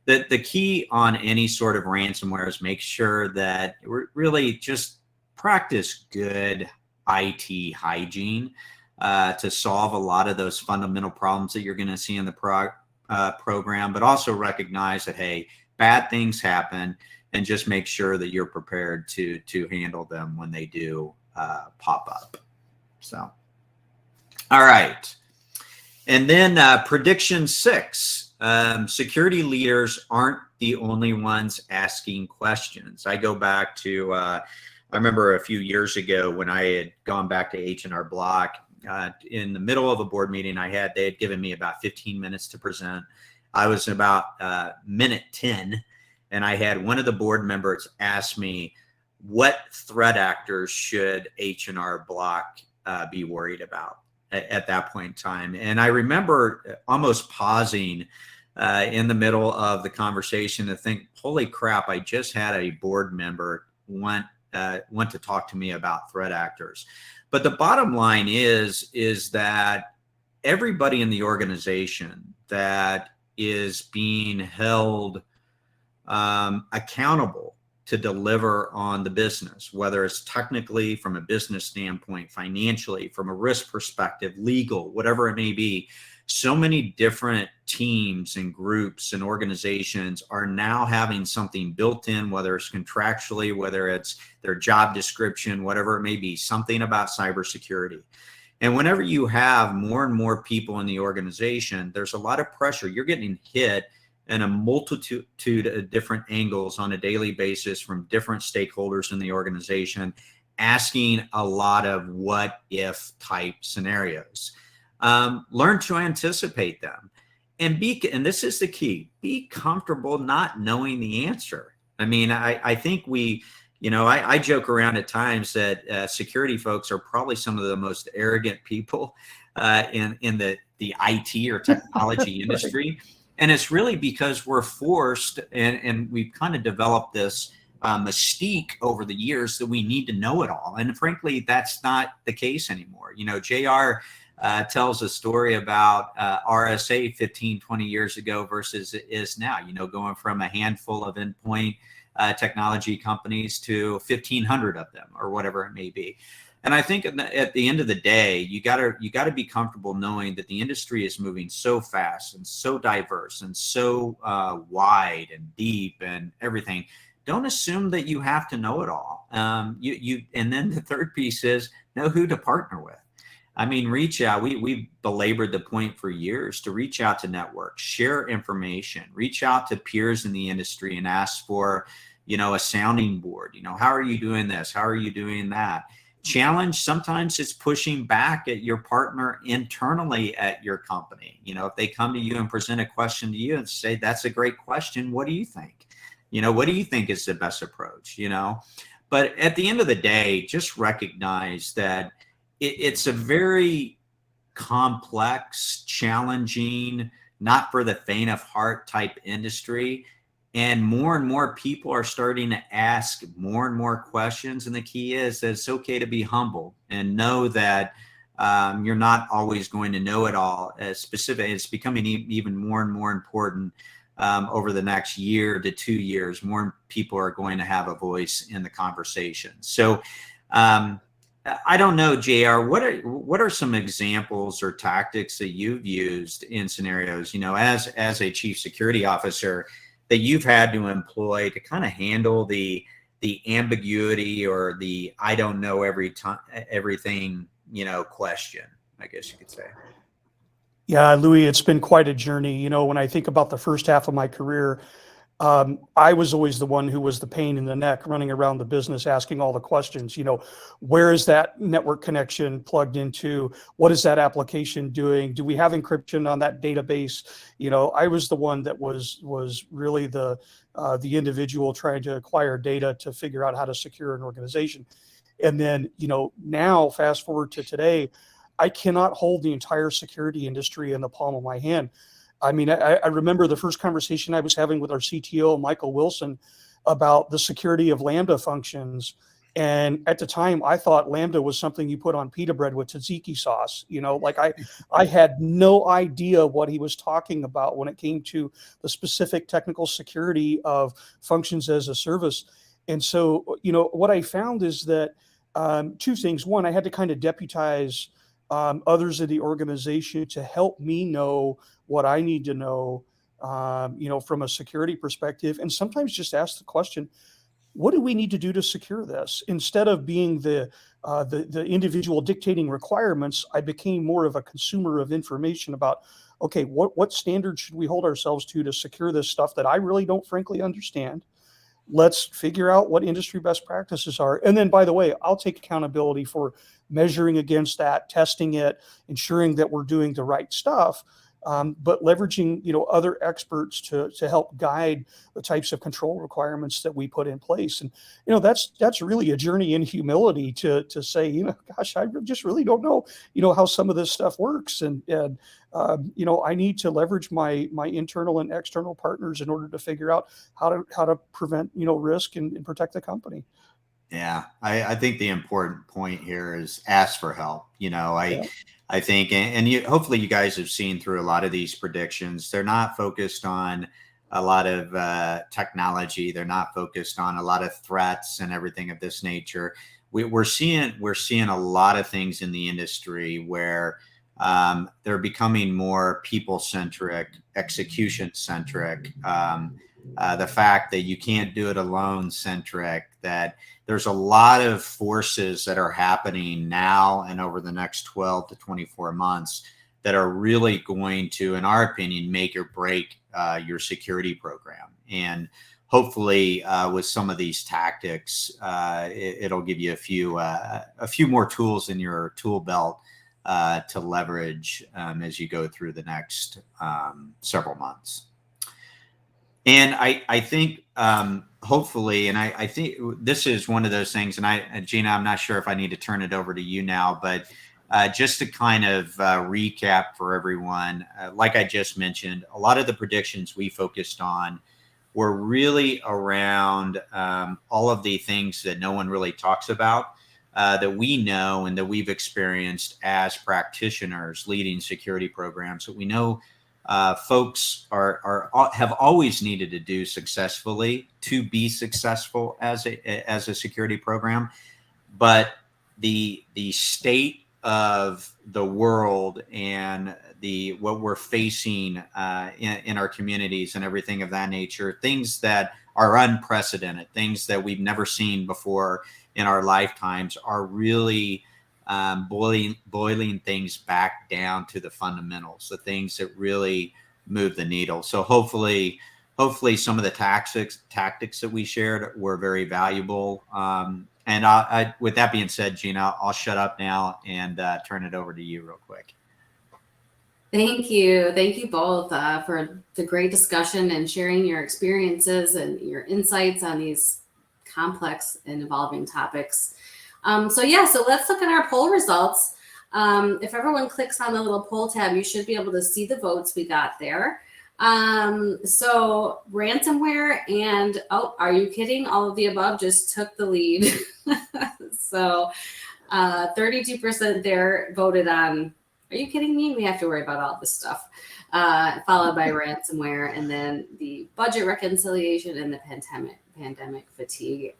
the key on any sort of ransomware is make sure that we're really just practice good IT hygiene to solve a lot of those fundamental problems that you're going to see in the program, but also recognize that, hey, bad things happen, and just make sure that you're prepared to handle them when they do pop up. So, all right. And then prediction 6, security leaders aren't the only ones asking questions. I go back to, I remember a few years ago when I had gone back to H&R Block, in the middle of a board meeting they had given me about 15 minutes to present. I was about minute 10, and I had one of the board members ask me, what threat actors should H&R Block be worried about at that point in time? And I remember almost pausing in the middle of the conversation to think, holy crap, I just had a board member want to talk to me about threat actors. But the bottom line is that everybody in the organization that is being held accountable to deliver on the business, whether it's technically from a business standpoint, financially, from a risk perspective, legal, whatever it may be. So many different teams and groups and organizations are now having something built in, whether it's contractually, whether it's their job description, whatever it may be, something about cybersecurity. And whenever you have more and more people in the organization, there's a lot of pressure. You're getting hit in a multitude of different angles on a daily basis from different stakeholders in the organization, asking a lot of what if type scenarios. Learn to anticipate them, and this is the key, be comfortable not knowing the answer. I mean, I think I joke around at times that security folks are probably some of the most arrogant people in the IT or technology industry. Right. And it's really because we're forced, and we've kind of developed this mystique over the years that we need to know it all. And frankly, that's not the case anymore. JR tells a story about RSA 15, 20 years ago versus it is now, going from a handful of endpoint technology companies to 1,500 of them, or whatever it may be. And I think at the end of the day, you gotta be comfortable knowing that the industry is moving so fast and so diverse and so wide and deep and everything. Don't assume that you have to know it all. And then the third piece is know who to partner with. I mean, reach out. We've belabored the point for years to reach out to networks, share information, reach out to peers in the industry and ask for, a sounding board. How are you doing this? How are you doing that? Challenge, sometimes it's pushing back at your partner internally at your company. If they come to you and present a question to you and say, that's a great question, what do you think? What do you think is the best approach? But at the end of the day, just recognize that it's a very complex, challenging, not for the faint of heart type industry. And more people are starting to ask more and more questions. And the key is that it's okay to be humble and know that you're not always going to know it all. It's becoming even more and more important over the next year to 2 years. More people are going to have a voice in the conversation. So I don't know, JR, what are some examples or tactics that you've used in scenarios, as a chief security officer, that you've had to employ to kind of handle the ambiguity or the I don't know everything, question, I guess you could say? Yeah, Louis, it's been quite a journey. When I think about the first half of my career, I was always the one who was the pain in the neck, running around the business, asking all the questions. Where is that network connection plugged into? What is that application doing? Do we have encryption on that database? I was the one that was really the individual trying to acquire data to figure out how to secure an organization. And then, now fast forward to today, I cannot hold the entire security industry in the palm of my hand. I mean, I remember the first conversation I was having with our CTO, Michael Wilson, about the security of Lambda functions. And at the time, I thought Lambda was something you put on pita bread with tzatziki sauce. I had no idea what he was talking about when it came to the specific technical security of functions as a service. And so, what I found is that two things. One, I had to kind of deputize others in the organization to help me know what I need to know, from a security perspective, and sometimes just ask the question, what do we need to do to secure this? Instead of being the individual dictating requirements, I became more of a consumer of information about, okay, what standards should we hold ourselves to secure this stuff that I really don't frankly understand? Let's figure out what industry best practices are. And then, by the way, I'll take accountability for measuring against that, testing it, ensuring that we're doing the right stuff, but leveraging, other experts to help guide the types of control requirements that we put in place. And, that's really a journey in humility to say, gosh, I just really don't know, how some of this stuff works. And I need to leverage my internal and external partners in order to figure out how to prevent, risk and protect the company. Yeah, I think the important point here is ask for help. I think, and hopefully you guys have seen through a lot of these predictions, they're not focused on a lot of technology. They're not focused on a lot of threats and everything of this nature. We're seeing a lot of things in the industry where they're becoming more people-centric, execution-centric. The fact that you can't do it alone-centric, that there's a lot of forces that are happening now and over the next 12 to 24 months that are really going to, in our opinion, make or break your security program. And hopefully with some of these tactics, it'll give you a few more tools in your tool belt to leverage as you go through the next several months. And I think hopefully, and I think this is one of those things, and Gina, I'm not sure if I need to turn it over to you now, but just to kind of recap for everyone, like I just mentioned, a lot of the predictions we focused on were really around all of the things that no one really talks about, that we know and that we've experienced as practitioners leading security programs, that we know folks have always needed to do successfully to be successful as a security program. But the state of the world and what we're facing in our communities and everything of that nature, things that are unprecedented, things that we've never seen before in our lifetimes, are really boiling things back down to the fundamentals, the things that really move the needle. So hopefully some of the tactics that we shared were very valuable. And with that being said, Gina, I'll shut up now and turn it over to you real quick. Thank you both for the great discussion and sharing your experiences and your insights on these complex and evolving topics. So let's look at our poll results. If everyone clicks on the little poll tab, you should be able to see the votes we got there. So ransomware and, oh, are you kidding? All of the above just took the lead. So 32% there voted on, are you kidding me? We have to worry about all this stuff. Followed by ransomware, and then the budget reconciliation and the pandemic fatigue.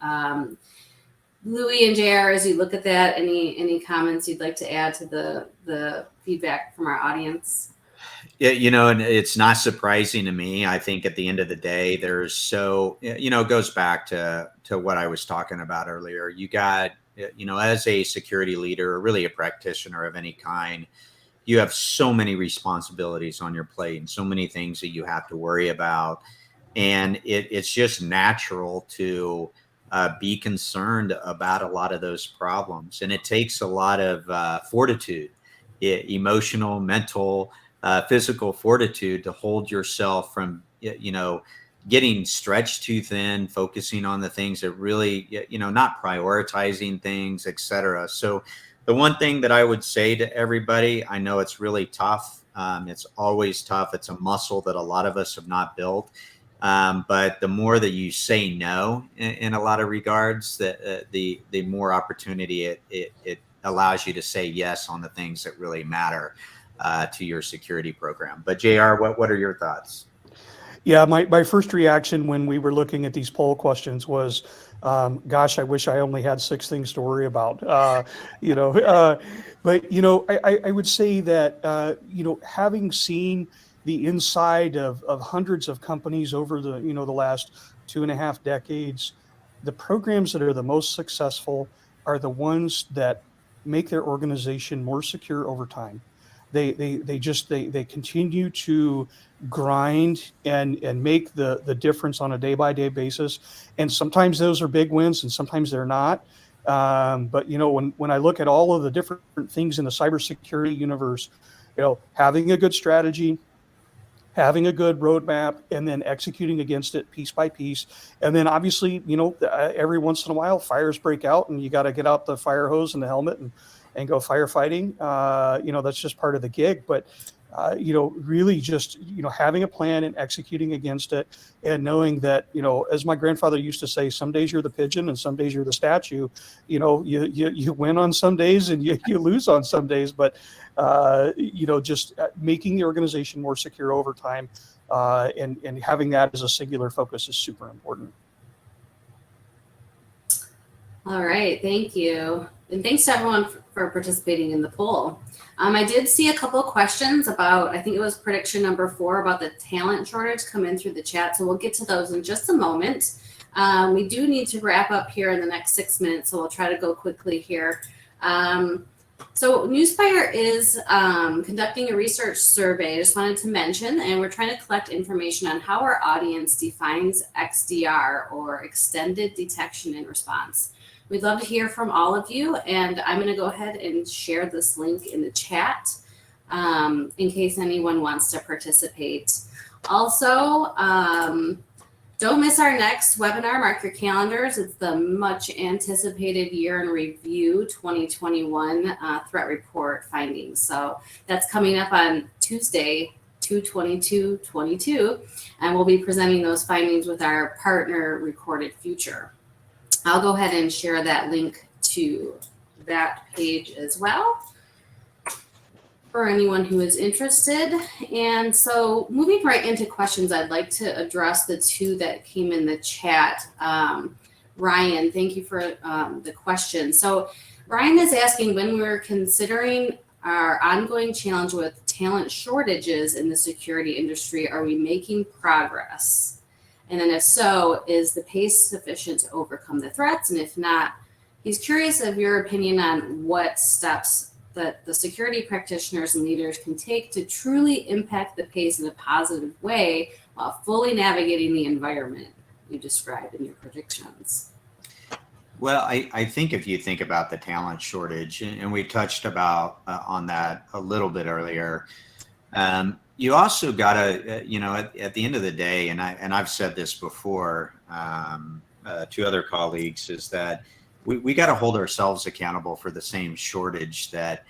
Louis and JR, as you look at that, any comments you'd like to add to the feedback from our audience? Yeah, and it's not surprising to me. I think at the end of the day, it goes back to what I was talking about earlier. You got, as a security leader, or really a practitioner of any kind, you have so many responsibilities on your plate and so many things that you have to worry about. And it's just natural to be concerned about a lot of those problems. And it takes a lot of fortitude, emotional, mental, physical fortitude to hold yourself from, getting stretched too thin, focusing on the things that really, not prioritizing things, etc. So the one thing that I would say to everybody, I know it's really tough. It's always tough. It's a muscle that a lot of us have not built. But the more that you say no in a lot of regards, the more opportunity it allows you to say yes on the things that really matter to your security program. But JR, what are your thoughts? Yeah, my first reaction when we were looking at these poll questions was, gosh, I wish I only had 6 things to worry about. But I would say that having seen the inside of hundreds of companies over the the last 2.5 decades, the programs that are the most successful are the ones that make their organization more secure over time. They continue to grind and make the difference on a day-by-day basis. And sometimes those are big wins and sometimes they're not. But when I look at all of the different things in the cybersecurity universe, having a good strategy, having a good roadmap, and then executing against it piece by piece. And then obviously, every once in a while fires break out and you got to get out the fire hose and the helmet and go firefighting. That's just part of the gig. But really just, having a plan and executing against it, and knowing that, as my grandfather used to say, some days you're the pigeon and some days you're the statue. You win on some days and you lose on some days, but just making the organization more secure over time, and having that as a singular focus is super important. All right, thank you. And thanks to everyone for participating in the poll. I did see a couple of questions about, I think it was prediction number 4 about the talent shortage come in through the chat. So we'll get to those in just a moment. We do need to wrap up here in the next 6 minutes, so we'll try to go quickly here. So Newspire is conducting a research survey, I just wanted to mention, and we're trying to collect information on how our audience defines XDR, or Extended Detection and Response. We'd love to hear from all of you, and I'm going to go ahead and share this link in the chat in case anyone wants to participate. Also, don't miss our next webinar. Mark your calendars. It's the much anticipated Year in Review 2021 threat report findings. So that's coming up on Tuesday, 2/22/22, and we'll be presenting those findings with our partner Recorded Future. I'll go ahead and share that link to that page as well for anyone who is interested. And so moving right into questions, I'd like to address the two that came in the chat. Ryan, thank you for the question. So Ryan is asking, when we're considering our ongoing challenge with talent shortages in the security industry, are we making progress? And then if so, is the pace sufficient to overcome the threats? And if not, he's curious of your opinion on what steps that the security practitioners and leaders can take to truly impact the pace in a positive way while fully navigating the environment you described in your predictions. Well, I think if you think about the talent shortage, and we touched about on that a little bit earlier, you also got to, at the end of the day, and I've said this before to other colleagues, is that we got to hold ourselves accountable for the same shortage that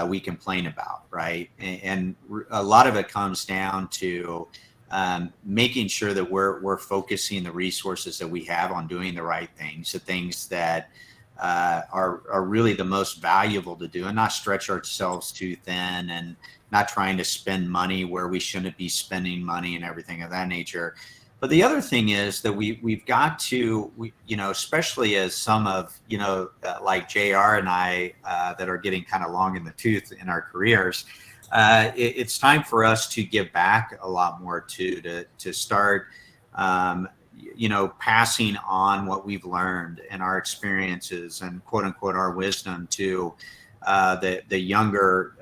we complain about, right? And a lot of it comes down to making sure that we're focusing the resources that we have on doing the right things, the things that are really the most valuable to do, and not stretch ourselves too thin, and not trying to spend money where we shouldn't be spending money and everything of that nature. But the other thing is that we've got to, especially as some of, like JR and I that are getting kind of long in the tooth in our careers, it's time for us to give back a lot more to start, passing on what we've learned and our experiences and quote unquote our wisdom to the younger,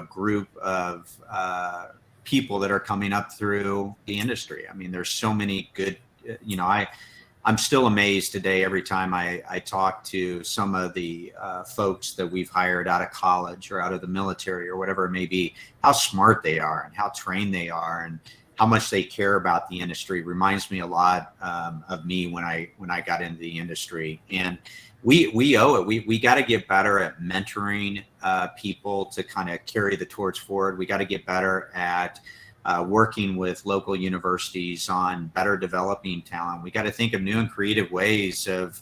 group of people that are coming up through the industry. I mean, there's so many good, I'm still amazed today every time I talk to some of the folks that we've hired out of college or out of the military or whatever it may be, how smart they are and how trained they are and how much they care about the industry. Reminds me a lot of me when I got into the industry. And we owe it. We got to get better at mentoring people to kind of carry the torch forward. We got to get better at working with local universities on better developing talent. We got to think of new and creative ways of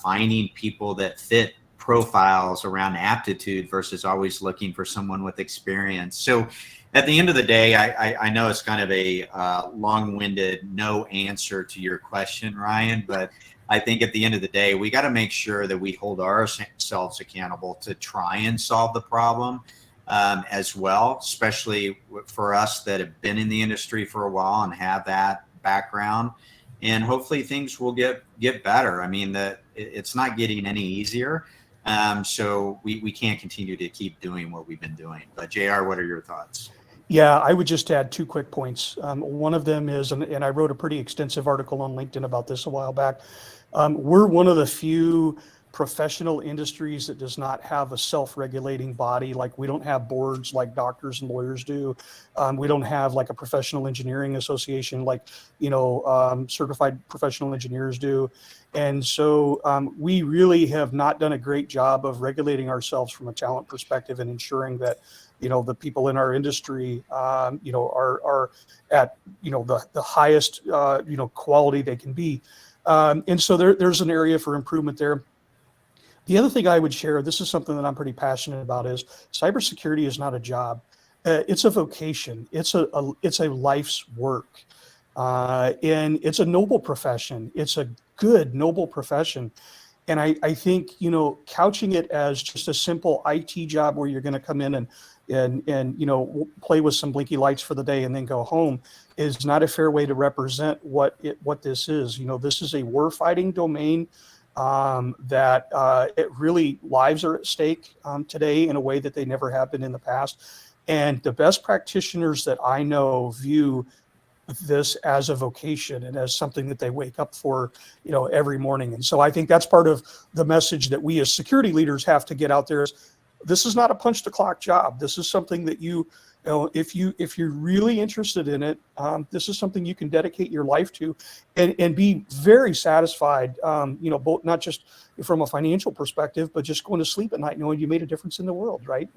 finding people that fit profiles around aptitude versus always looking for someone with experience. So at the end of the day, I know it's kind of a long-winded no answer to your question, Ryan, but I think at the end of the day, we got to make sure that we hold ourselves accountable to try and solve the problem as well, especially for us that have been in the industry for a while and have that background. And hopefully things will get better. I mean, it's not getting any easier. So we can't continue to keep doing what we've been doing. But JR, what are your thoughts? Yeah, I would just add 2 quick points. One of them is, and I wrote a pretty extensive article on LinkedIn about this a while back. We're one of the few professional industries that does not have a self-regulating body. Like, we don't have boards like doctors and lawyers do. We don't have like a professional engineering association like, certified professional engineers do. And so we really have not done a great job of regulating ourselves from a talent perspective and ensuring that, the people in our industry, are at, the highest, quality they can be. And so there's an area for improvement there. The other thing I would share, this is something that I'm pretty passionate about, is cybersecurity is not a job. It's a vocation. It's a life's work. And it's a noble profession. It's a good, noble profession. And I think, couching it as just a simple IT job where you're going to come in and play with some blinky lights for the day and then go home is not a fair way to represent what this is. This is a warfighting domain. that it really lives are at stake today in a way that they never have been in the past. And the best practitioners that I know view this as a vocation and as something that they wake up for, every morning. And so I think that's part of the message that we as security leaders have to get out there is this is not a punch the clock job. This is something that if you're really interested in it, this is something you can dedicate your life to and be very satisfied, both not just from a financial perspective, but just going to sleep at night knowing you made a difference in the world, right?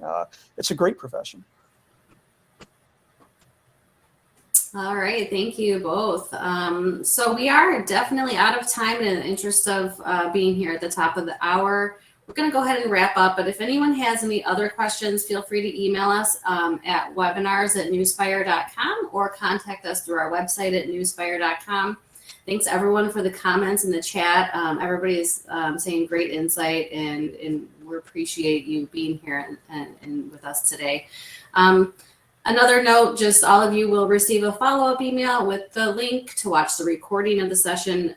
It's a great profession. All right, thank you both. So we are definitely out of time in the interest of being here at the top of the hour. We're going to go ahead and wrap up, but if anyone has any other questions, feel free to email us at webinars@newspire.com or contact us through our website at newspire.com. Thanks everyone for the comments in the chat. Everybody is saying great insight, and we appreciate you being here and with us today. Another note, just all of you will receive a follow-up email with the link to watch the recording of the session.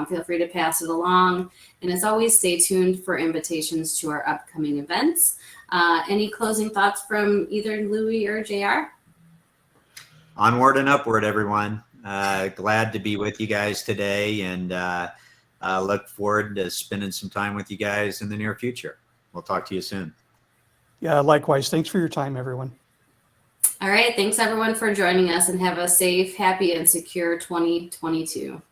Feel free to pass it along. And as always, stay tuned for invitations to our upcoming events. Any closing thoughts from either Louis or JR? Onward and upward, everyone. Glad to be with you guys today, and look forward to spending some time with you guys in the near future. We'll talk to you soon. Yeah, likewise. Thanks for your time, everyone. All right. Thanks, everyone, for joining us, and have a safe, happy, and secure 2022.